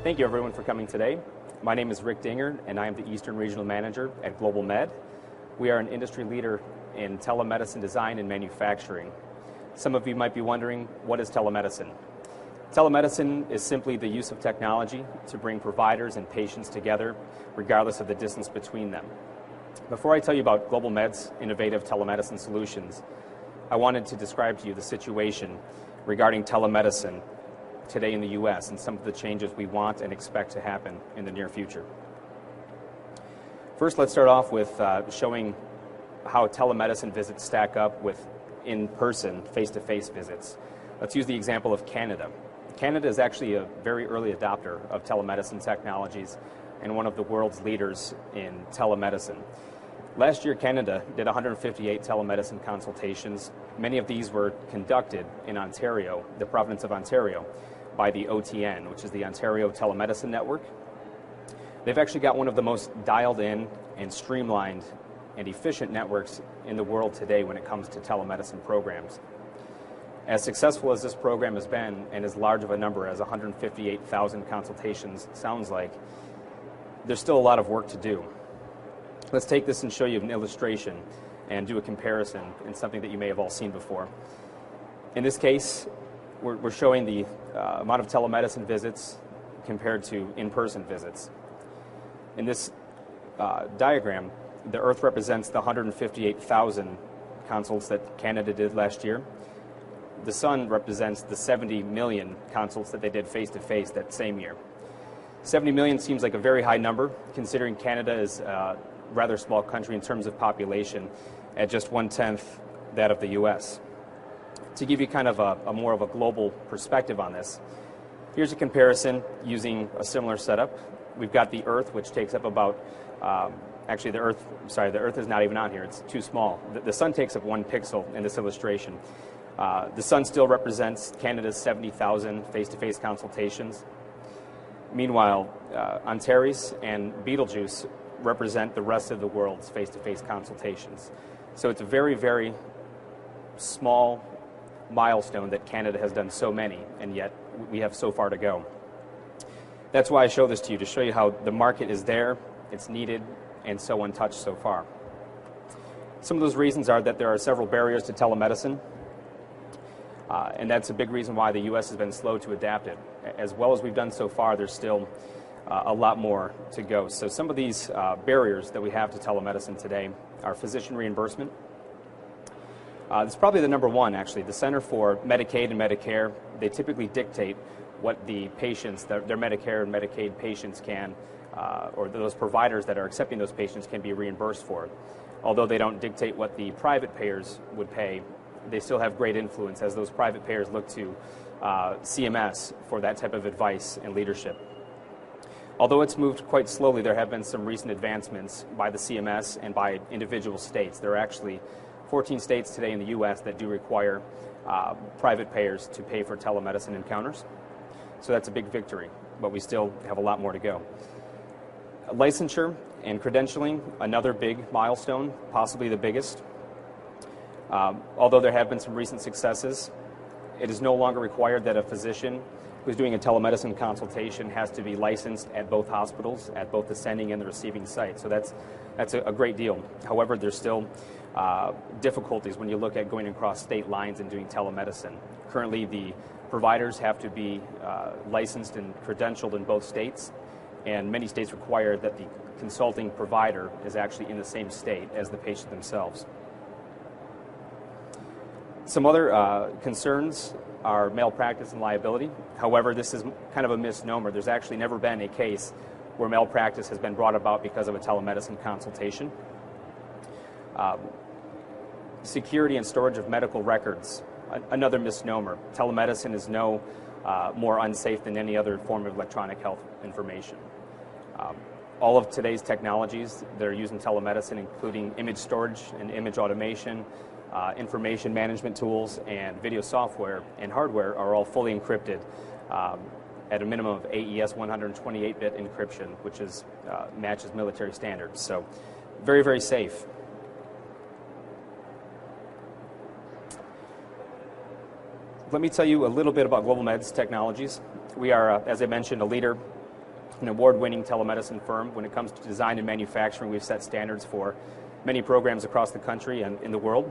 Thank you everyone for coming today. My name is Rick Dinger and I am the Eastern Regional Manager at GlobalMed. We are an industry leader in telemedicine design and manufacturing. Some of you might be wondering, what is telemedicine? Telemedicine is simply the use of technology to bring providers and patients together, regardless of the distance between them. Before I tell you about GlobalMed's innovative telemedicine solutions, I wanted to describe to you the situation regarding telemedicine today in the U.S. and some of the changes we want and expect to happen in the near future. First, let's start off with showing how telemedicine visits stack up with in-person, face-to-face visits. Let's use the example of Canada. Canada is actually a very early adopter of telemedicine technologies and one of the world's leaders in telemedicine. Last year, Canada did 158 telemedicine consultations. Many of these were conducted in Ontario, the province of Ontario, by the OTN, which is the Ontario Telemedicine Network. They've actually got one of the most dialed in and streamlined and efficient networks in the world today when it comes to telemedicine programs. As successful as this program has been, and as large of a number as 158,000 consultations sounds like, there's still a lot of work to do. Let's take this and show you an illustration and do a comparison in something that you may have all seen before. In this case, we're showing the amount of telemedicine visits compared to in-person visits. In this diagram, the Earth represents the 158,000 consults that Canada did last year. The Sun represents the 70 million consults that they did face-to-face that same year. 70 million seems like a very high number, considering Canada is a rather small country in terms of population, at just 1/10 that of the U.S. To give you kind of a more of a global perspective on this, here's a comparison using a similar setup. We've got the Earth, which takes up about actually, the Earth is not even on here. It's too small. The Sun takes up 1 pixel in this illustration. The Sun still represents Canada's 70,000 face-to-face consultations. Meanwhile, Antares and Betelgeuse represent the rest of the world's face-to-face consultations. So it's a very, very small milestone that Canada has done so many, and yet we have so far to go. That's why I show this to you, to show you how the market is there, it's needed, and so untouched so far. Some of those reasons are that there are several barriers to telemedicine, and that's a big reason why the U.S. has been slow to adapt it. As well as we've done so far, there's still a lot more to go. So some of these barriers that we have to telemedicine today are physician reimbursement. It's probably the number one, actually. The Center for Medicaid and Medicare, they typically dictate what the patients, their Medicare and Medicaid patients can, or those providers that are accepting those patients can be reimbursed for. Although they don't dictate what the private payers would pay, they still have great influence as those private payers look to CMS for that type of advice and leadership. Although it's moved quite slowly, there have been some recent advancements by the CMS and by individual states. There are actually 14 states today in the U.S. that do require private payers to pay for telemedicine encounters. So that's a big victory, but we still have a lot more to go. Licensure and credentialing, another big milestone, possibly the biggest. Although there have been some recent successes, it is no longer required that a physician who's doing a telemedicine consultation has to be licensed at both hospitals, at both the sending and the receiving site. So that's a great deal. However, there's still difficulties when you look at going across state lines and doing telemedicine. Currently, the providers have to be licensed and credentialed in both states, and many states require that the consulting provider is actually in the same state as the patient themselves. Some other concerns are malpractice and liability. However, this is kind of a misnomer. There's actually never been a case where malpractice has been brought about because of a telemedicine consultation. Security and storage of medical records, another misnomer. Telemedicine is no more unsafe than any other form of electronic health information. All of today's technologies that are used in telemedicine, including image storage and image automation, information management tools, and video software and hardware are all fully encrypted at a minimum of AES 128-bit encryption, which is matches military standards. So very, very safe. Let me tell you a little bit about GlobalMed's technologies. We are, as I mentioned, a leader an award-winning telemedicine firm. When it comes to design and manufacturing, we've set standards for many programs across the country and in the world.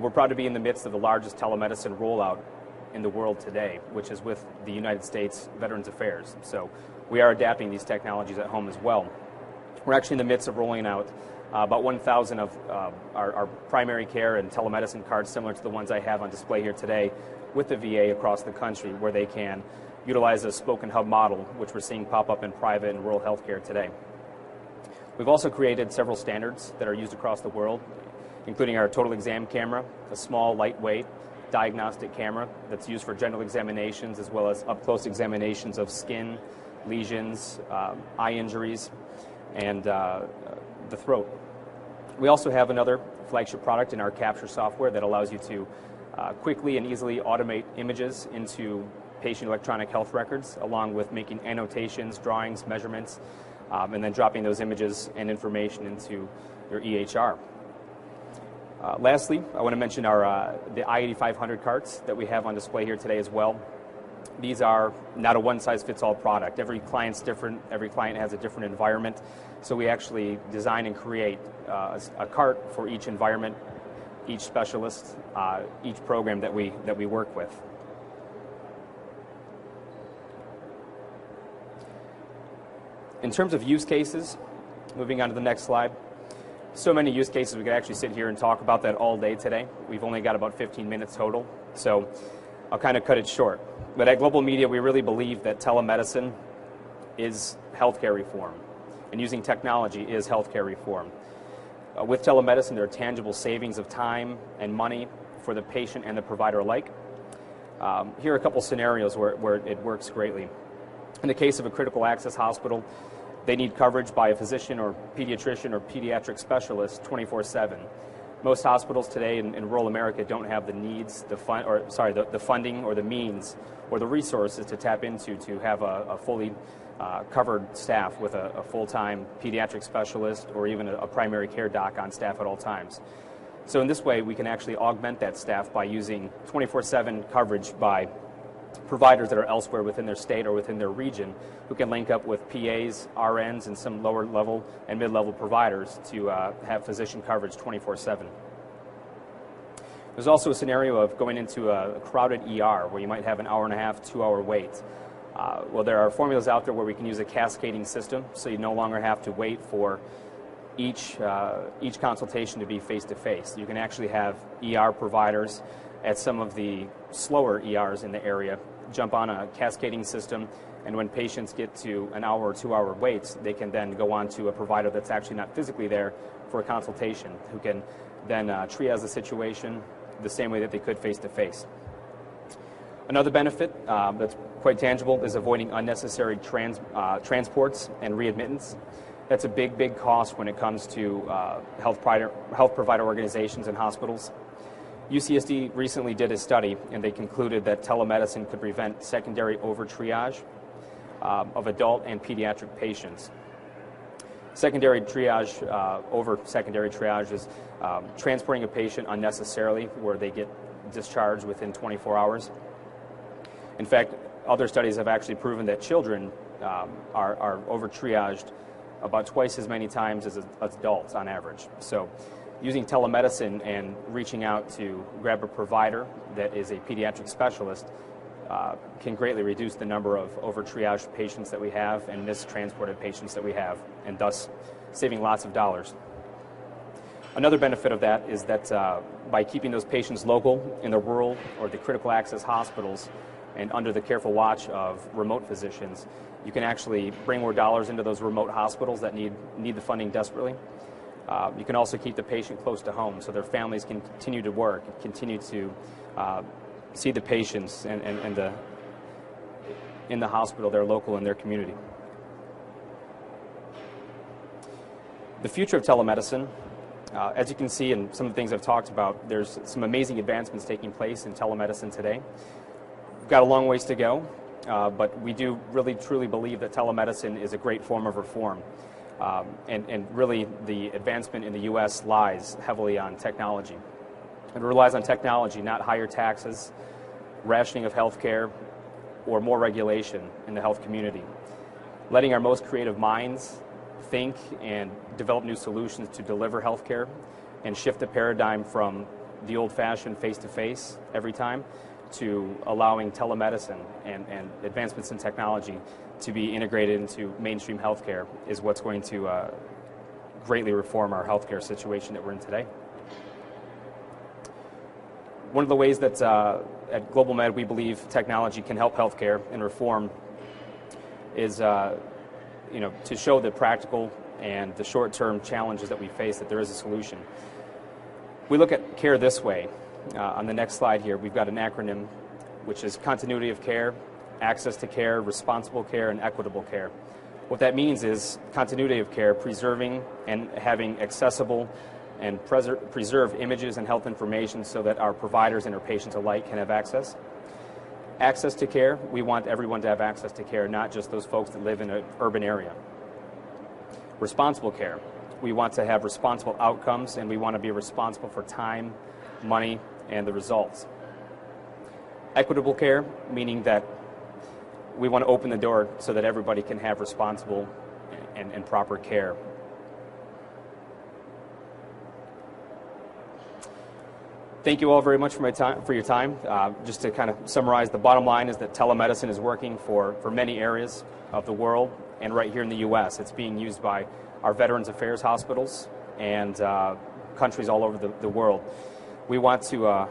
We're proud to be in the midst of the largest telemedicine rollout in the world today, which is with the United States Veterans Affairs. So we are adapting these technologies at home as well. We're actually in the midst of rolling out about 1,000 of our primary care and telemedicine cards, similar to the ones I have on display here today, with the VA across the country, where they can utilize a spoken hub model, which we're seeing pop up in private and rural healthcare today. We've also created several standards that are used across the world, including our total exam camera, a small, lightweight diagnostic camera that's used for general examinations as well as up-close examinations of skin, lesions, eye injuries, and the throat. We also have another flagship product in our capture software that allows you to quickly and easily automate images into patient electronic health records, along with making annotations, drawings, measurements, and then dropping those images and information into your EHR. Lastly, I want to mention the I-8500 carts that we have on display here today as well. These are not a one-size-fits-all product. Every client's different. Every client has a different environment. So we actually design and create a cart for each environment, each specialist, each program that we work with. In terms of use cases, moving on to the next slide, so many use cases we could actually sit here and talk about that all day today. We've only got about 15 minutes total, so I'll kind of cut it short. But at Global Media, we really believe that telemedicine is healthcare reform, and using technology is healthcare reform. With telemedicine, there are tangible savings of time and money for the patient and the provider alike. Here are a couple scenarios where it works greatly. In the case of a critical access hospital, they need coverage by a physician or pediatrician or pediatric specialist 24/7. Most hospitals today in rural America don't have the needs, the funding or the means or the resources to tap into to have a fully covered staff with a full-time pediatric specialist or even a primary care doc on staff at all times. So in this way, we can actually augment that staff by using 24/7 coverage by providers that are elsewhere within their state or within their region, who can link up with PAs, RNs, and some lower level and mid-level providers to have physician coverage 24/7. There's also a scenario of going into a crowded ER where you might have an hour and a half, 2-hour wait. Well, there are formulas out there where we can use a cascading system, so you no longer have to wait for each consultation to be face-to-face. You can actually have ER providers at some of the slower ERs in the area jump on a cascading system, and when patients get to an hour or 2-hour waits, they can then go on to a provider that's actually not physically there for a consultation, who can then triage the situation the same way that they could face-to-face. Another benefit that's quite tangible is avoiding unnecessary transports and readmittance. That's a big cost when it comes to health provider organizations and hospitals. UCSD recently did a study, and they concluded that telemedicine could prevent secondary over-triage of adult and pediatric patients. Secondary triage is transporting a patient unnecessarily where they get discharged within 24 hours. In fact, other studies have actually proven that children are over-triaged about twice as many times as adults on average. So using telemedicine and reaching out to grab a provider that is a pediatric specialist can greatly reduce the number of over-triaged patients that we have and mistransported patients that we have, and thus saving lots of dollars. Another benefit of that is that by keeping those patients local in the rural or the critical access hospitals and under the careful watch of remote physicians, you can actually bring more dollars into those remote hospitals that need the funding desperately. You can also keep the patient close to home so their families can continue to work, continue to see the patients in the hospital, they're local in their community. The future of telemedicine, as you can see in some of the things I've talked about, there's some amazing advancements taking place in telemedicine today. We've got a long ways to go, but we do really truly believe that telemedicine is a great form of reform. And really the advancement in the U.S. lies heavily on technology. It relies on technology, not higher taxes, rationing of health care, or more regulation in the health community. letting our most creative minds think and develop new solutions to deliver healthcare and shift the paradigm from the old-fashioned face-to-face every time to allowing telemedicine and advancements in technology to be integrated into mainstream healthcare is what's going to greatly reform our healthcare situation that we're in today. One of the ways that at GlobalMed we believe technology can help healthcare and reform is to show the practical and the short-term challenges that we face, that there is a solution. We look at care this way. On the next slide here, we've got an acronym, which is continuity of care, access to care, responsible care, and equitable care. What that means is continuity of care, preserving and having accessible and preserve images and health information so that our providers and our patients alike can have access. Access to care, we want everyone to have access to care, not just those folks that live in an urban area. Responsible care, we want to have responsible outcomes, and we want to be responsible for time, money, and the results. Equitable care, meaning that we want to open the door so that everybody can have responsible and proper care. Thank you all very much for your time. Just to kind of summarize, the bottom line is that telemedicine is working for many areas of the world, and right here in the U.S. it's being used by our Veterans Affairs hospitals and countries all over the world. We want to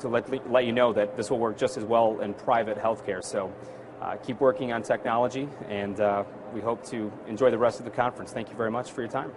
let you know that this will work just as well in private healthcare. So keep working on technology, and we hope to enjoy the rest of the conference. Thank you very much for your time.